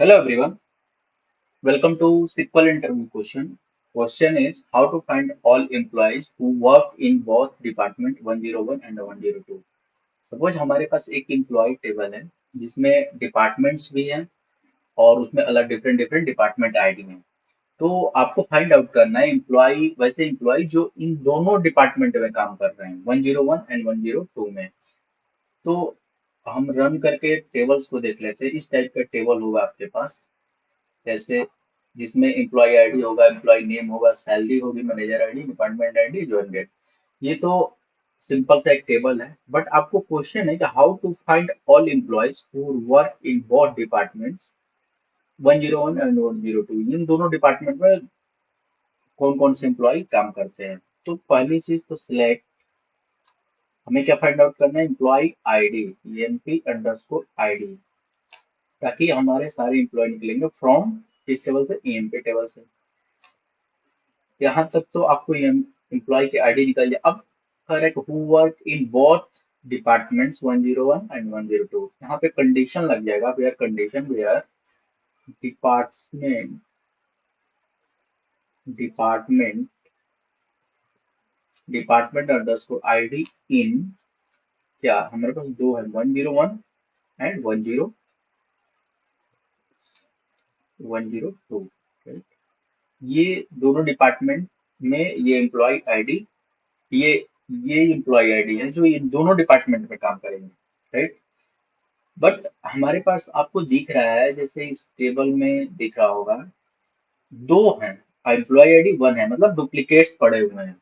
Hello everyone, welcome to SQL interview question. Question is how to find all employees who work in both department 101 and 102. Suppose हमारे पास एक employ table है जिसमें departments भी हैं और उसमें अलग डिफरेंट डिफरेंट डिपार्टमेंट आईडी हैं। तो आपको फाइंड आउट करना है एम्प्लॉय वैसे एम्प्लॉय जो इन दोनों डिपार्टमेंट में काम कर रहे हैं 101 एंड 102 में। तो हम रन करके टेबल्स को देख लेते हैं। इस टाइप का टेबल होगा आपके पास, जैसे जिसमें एम्प्लॉय आईडी होगा, एम्प्लॉय नेम होगा, सैलरी होगी, manager ID, department ID, join date. ये तो सिंपल सा एक टेबल है, बट आपको क्वेश्चन है कि how to find all employees who work in both departments 101 and 102। इन दोनों डिपार्टमेंट में कौन कौन से एम्प्लॉय काम करते हैं। तो पहली चीज तो सिलेक्ट, हमें क्या फाइंड आउट करना है, employee ID, emp underscore ID, ताकि हमारे सारे एम्प्लॉय निकलेंगे फ्रॉम इस टेबल से, ईएमपी टेबल से। यहाँ तक तो आपको एम्प्लॉय की आईडी निकल जाए। अब correct who work in both departments 101 and 102, यहाँ पे कंडीशन लग जाएगा, where condition where department department department underscore ID in, क्या हमारे पास दो है, 101 एंड 102। ये दोनों डिपार्टमेंट में ये एम्प्लॉय आईडी, ये ये एम्प्लॉय आईडी है जो ये दोनों डिपार्टमेंट में काम करेंगे, राइट। बट हमारे पास आपको दिख रहा है, जैसे इस टेबल में दिख रहा होगा, दो हैं, एम्प्लॉय आईडी वन है, मतलब डुप्लीकेट्स पड़े हुए हैं।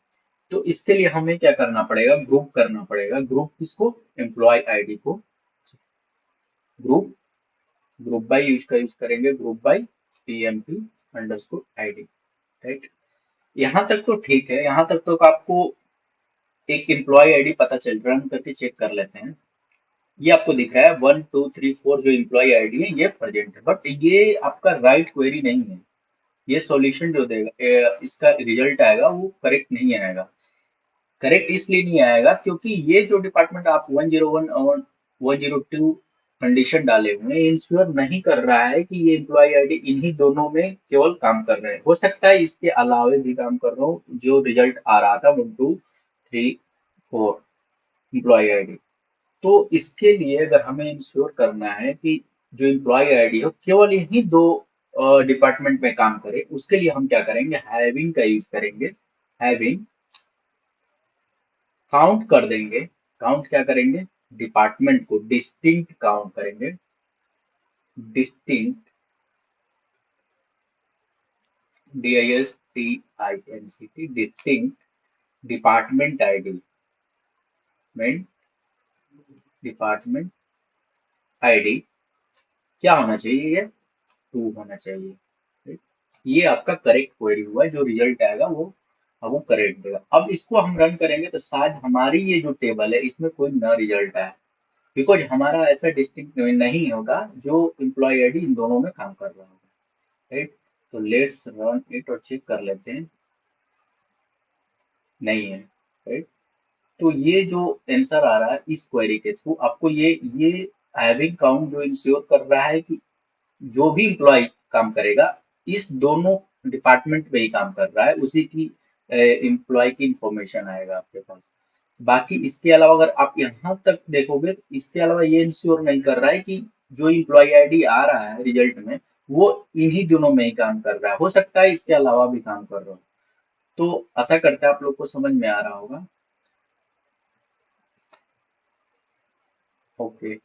तो इसके लिए हमें क्या करना पड़ेगा, ग्रुप करना पड़ेगा। ग्रुप किसको, एम्प्लॉय आईडी को ग्रुप ग्रुप बाय यूज करेंगे, group by PMP underscore ID, right. यहाँ तक तो ठीक है, यहाँ तक तो आपको एक एम्प्लॉय आईडी पता चल रहा है, हम करके चेक कर लेते हैं। ये आपको दिख रहा है 1 2 3 4 जो एम्प्लॉय आईडी है ये प्रेजेंट है, बट ये आपका राइट क्वेरी नहीं है। ये सॉल्यूशन जो देगा इसका रिजल्ट आएगा वो करेक्ट नहीं आएगा। करेक्ट इसलिए नहीं आएगा क्योंकि ये जो डिपार्टमेंट आप 101 और 102 कंडीशन डाले हुए हैं, इंश्योर नहीं कर रहा है कि ये एम्प्लॉय आईडी इन्हीं दोनों में केवल काम कर रहे हैं। हो सकता है इसके अलावे भी काम कर रहा हो, जो रिजल्ट आ रहा था 1 2 3 4 एम्प्लॉय आईडी। तो इसके लिए अगर हमें इंश्योर करना है कि जो एम्प्लॉय आईडी हो केवल इन्हीं दो डिपार्टमेंट में काम करे, उसके लिए हम क्या करेंगे, हैविंग का यूज करेंगे। हैविंग काउंट कर देंगे। काउंट क्या करेंगे, डिपार्टमेंट को डिस्टिंक्ट काउंट करेंगे। Distinct, DISTINCT, distinct department ID, department ID क्या होना चाहिए, ये 2 होना चाहिए, right? ये आपका करेक्ट क्वेरी हुआ है, जो रिजल्ट आएगा वो अब वो करेक्ट देगा। अब इसको हम रन करेंगे तो शायद हमारी ये जो टेबल है इसमें कोई नया रिजल्ट आए, बिकॉज हमारा ऐसा डिस्टिंक्ट नहीं होगा जो एम्प्लॉय आईडी इन दोनों में काम कर रहा होगा, राइट। तो लेट्स रन इट और चेक कर लेते हैं, नहीं है, राइट। तो ये जो आंसर आ रहा है इस क्वेरी के थ्रू आपको ये हैविंग काउंट जो इंश्योर कर रहा है कि जो भी एम्प्लॉय काम करेगा इस दोनों डिपार्टमेंट में ही काम कर रहा है, उसी की एम्प्लॉय की इंफॉर्मेशन आएगा आपके पास। बाकी इसके अलावा अगर आप यहाँ तक देखोगे तो इसके अलावा ये इंश्योर नहीं कर रहा है कि जो एम्प्लॉय आईडी आ रहा है रिजल्ट में वो इन्हीं दोनों में ही काम कर रहा है, हो सकता है इसके अलावा भी काम कर रहा हो। तो आशा करते हैं आप लोग को समझ में आ रहा होगा। ओके।